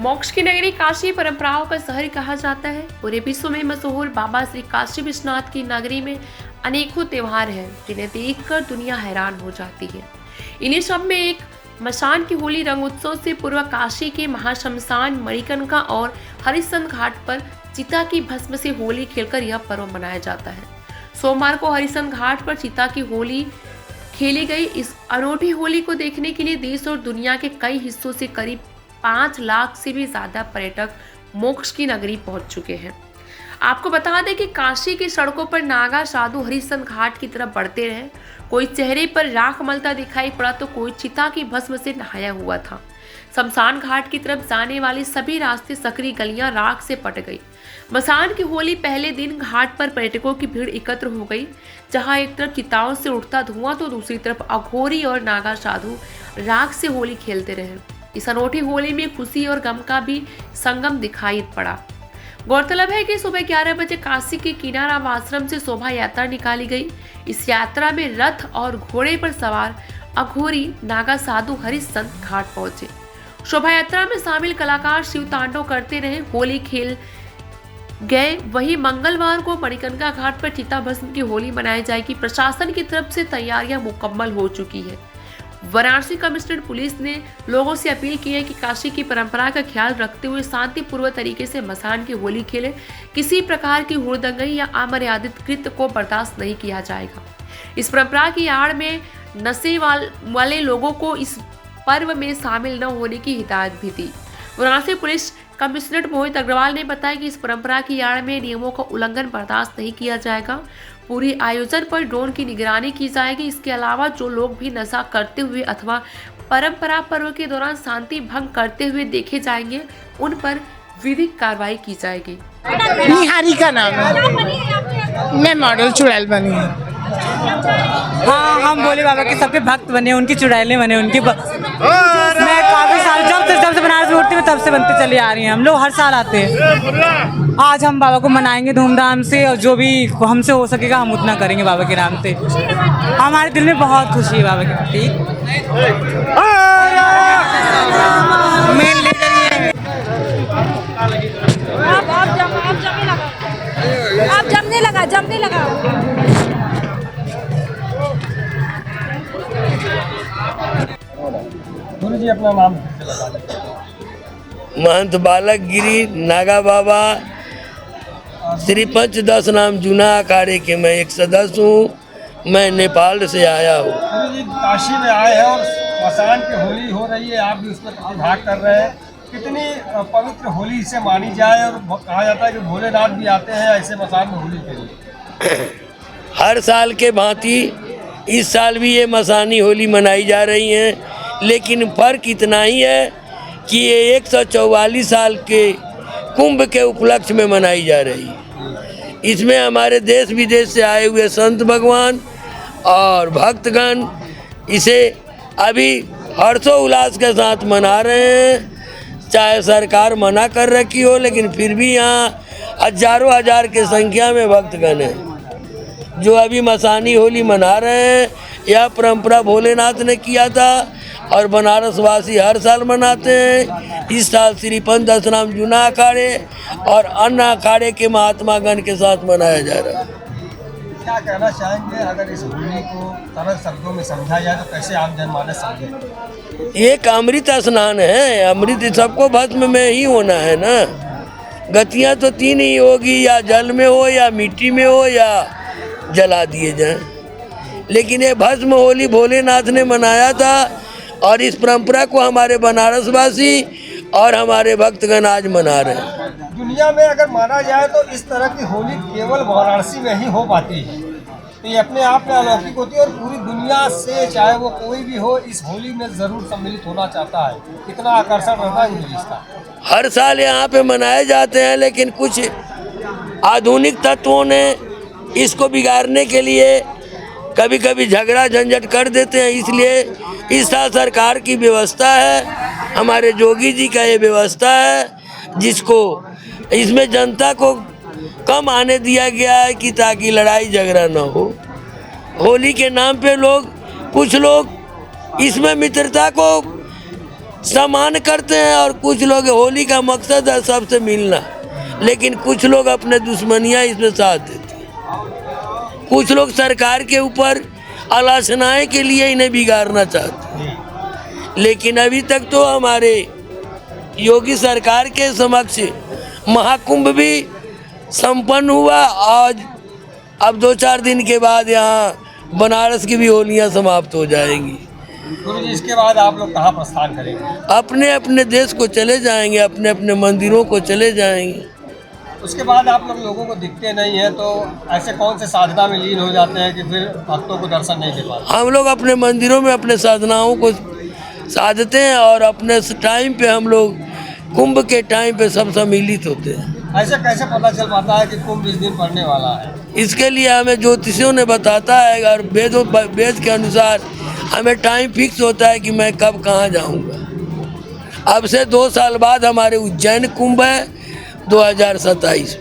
मोक्ष की नगरी काशी परंपराओं का शहर कहा जाता है। पूरे विश्व में मशहूर बाबा श्री काशी विश्वनाथ की नगरी में अनेकों त्योहार हैं जिन्हें देखकर दुनिया हैरान हो जाती है। इन्हीं सब में एक मसान की होली रंग उत्सव से पूर्व काशी के महाशमशान मणिकर्णिका और हरिश्चंद्र घाट पर चिता की भस्म से होली खेलकर यह पर्व मनाया जाता है। सोमवार को हरिश्चंद्र घाट पर चिता की होली खेली गई। इस अनोखी होली को देखने के लिए देश और दुनिया के कई हिस्सों से करीब 5 लाख से भी ज्यादा पर्यटक मोक्ष की नगरी पहुंच चुके हैं। आपको बता दें कि काशी की सड़कों पर नागा साधु हरिश्चंद्र घाट की तरफ बढ़ते रहे। कोई चेहरे पर राख मलता दिखाई पड़ा तो कोई चिता की भस्म से नहाया हुआ था। शमशान घाट की तरफ जाने वाली सभी रास्ते सकरी गलियां राख से पट गई। मसान की होली पहले दिन घाट पर पर्यटकों की भीड़ एकत्र हो गई, जहां एक तरफ चिताओं से उठता धुआं तो दूसरी तरफ अघोरी और नागा साधु राख से होली खेलते रहे। इस अनोखी होली में खुशी और गम का भी संगम दिखाई पड़ा। गौरतलब है कि सुबह 11 बजे काशी के किनाराम आश्रम से शोभा यात्रा निकाली गई। इस यात्रा में रथ और घोड़े पर सवार अघोरी नागा साधु हरिश्चंद्र घाट पहुंचे। शोभा यात्रा में शामिल कलाकार शिव तांडव करते रहे, होली खेल गए। वहीं मंगलवार को मणिकर्णिका घाट पर चिता भस्म की होली मनाई जाएगी। प्रशासन की तरफ से तैयारियां मुकम्मल हो चुकी है। वाराणसी कमिश्नर पुलिस ने लोगों से अपील की है कि काशी की परंपरा का ख्याल रखते हुए शांतिपूर्वक तरीके से मसान की होली खेले। किसी प्रकार की हुड़दंगई या अमर्यादित कृत्य को बर्दाश्त नहीं किया जाएगा। इस परंपरा की आड़ में नशे वाले लोगों को इस पर्व में शामिल न होने की हिदायत भी दी। वाराणसी पुलिस कमिश्नर मोहित अग्रवाल ने बताया कि इस परंपरा की आड़ में नियमों का उल्लंघन बर्दाश्त नहीं किया जाएगा। पूरी आयोजन पर ड्रोन की निगरानी की जाएगी। इसके अलावा जो लोग भी नशा करते हुए अथवा परंपरा पर्व के दौरान शांति भंग करते हुए देखे जाएंगे, उन पर विधिक कार्रवाई की जाएगी। निहारी का नाम है। मैं मॉडल चुड़ैल बनी हूँ। हाँ, हम भोले बाबा के सबके भक्त बने, उनकी चुड़ैलें बने, उनकी मैं काफी साल जब से बनारस में उठती हूँ तब से बनते चले आ रही हैं। हम लोग हर साल आते हैं। आज हम बाबा को मनाएंगे धूमधाम से और जो भी हमसे हो सकेगा हम उतना करेंगे बाबा के नाम से। हमारे दिल में बहुत खुशी है बाबा के प्रति। आप जमने लगा गुरु जी अपना नाम महंत बालक गिरी नागा बाबा श्री पंचदश नाम जूना अखाड़े के मैं एक सदस्य हूँ। मैं नेपाल से आया हूँ। गुरु जी काशी में आए हैं और मसान की होली हो रही है, आप भी उसमें भाग कर रहे हैं। कितनी पवित्र होली इसे मानी जाए और कहा जाता है कि भोलेनाथ भी आते हैं ऐसे मसान में होली के लिए। हर साल के भांति इस साल भी ये मसानी होली मनाई जा रही है, लेकिन फर्क इतना ही है कि ये 144 साल के कुंभ के उपलक्ष्य में मनाई जा रही है। इसमें हमारे देश विदेश से आए हुए संत भगवान और भक्तगण इसे अभी हर्षोल्लास के साथ मना रहे हैं। चाहे सरकार मना कर रखी हो, लेकिन फिर भी यहाँ हजारों हजार की संख्या में भक्तगण हैं जो अभी मसानी होली मना रहे हैं। यह परंपरा भोलेनाथ ने किया था और बनारस वासी हर साल मनाते हैं। इस साल श्री पंचदश नाम जूना अखाड़े और अन्य अखाड़े के महात्मा गण के साथ मनाया जा रहा है। क्या कहना चाहेंगे, अगर इस होली को सरल शब्दों में समझा जाए तो कैसे आम जनमानस समझे? एक अमृत स्नान है। अमृत सबको भस्म में ही होना है ना। गतियाँ तो 3 ही होगी, या जल में हो या मिट्टी में हो या जला दिए जाएं। लेकिन ये भस्म होली भोलेनाथ ने मनाया था और इस परंपरा को हमारे बनारस वासी और हमारे भक्तगण आज मना रहे हैं। दुनिया में अगर माना जाए तो इस तरह की होली केवल वाराणसी में ही हो पाती है, तो ये अपने आप में अलौकिक होती है और पूरी दुनिया से चाहे वो कोई भी हो इस होली में जरूर सम्मिलित होना चाहता है। कितना आकर्षण रहता है इसका। हर साल यहाँ पे मनाए जाते हैं, लेकिन कुछ आधुनिक तत्वों ने इसको बिगाड़ने के लिए कभी कभी झगड़ा झंझट कर देते हैं। इसलिए इस साल सरकार की व्यवस्था है, हमारे जोगी जी का ये व्यवस्था है, जिसको इसमें जनता को कम आने दिया गया है कि ताकि लड़ाई झगड़ा न हो। होली के नाम पे कुछ लोग इसमें मित्रता को सम्मान करते हैं और कुछ लोग होली का मकसद है सबसे मिलना, लेकिन कुछ लोग अपने दुश्मनियाँ इसमें साथ देते हैं। कुछ लोग सरकार के ऊपर आलोचनाएं के लिए इन्हें बिगाड़ना चाहते हैं, लेकिन अभी तक तो हमारे योगी सरकार के समक्ष महाकुंभ भी संपन्न हुआ। आज अब 2-4 दिन के बाद यहाँ बनारस की भी होलियाँ समाप्त हो जाएंगी। गुरु जी, इसके बाद आप लोग कहाँ प्रस्थान करेंगे? अपने अपने देश को चले जाएंगे, अपने अपने मंदिरों को चले जाएंगे। उसके बाद आप लोगों को दिखते नहीं है, तो ऐसे कौन से साधना में लीन हो जाते हैं कि फिर भक्तों को दर्शन नहीं दे पाते? हम लोग अपने मंदिरों में अपने साधनाओं को साधते हैं और अपने टाइम पे हम लोग कुंभ के टाइम पे सब सम्मिलित होते हैं। ऐसे कैसे पता चल पाता है कि कुंभ इस दिन पड़ने वाला है? इसके लिए हमें ज्योतिषियों ने बताता है और वेद के अनुसार हमें टाइम फिक्स होता है कि मैं कब कहाँ जाऊँगा। अब से 2 साल बाद हमारे उज्जैन कुंभ है 2027।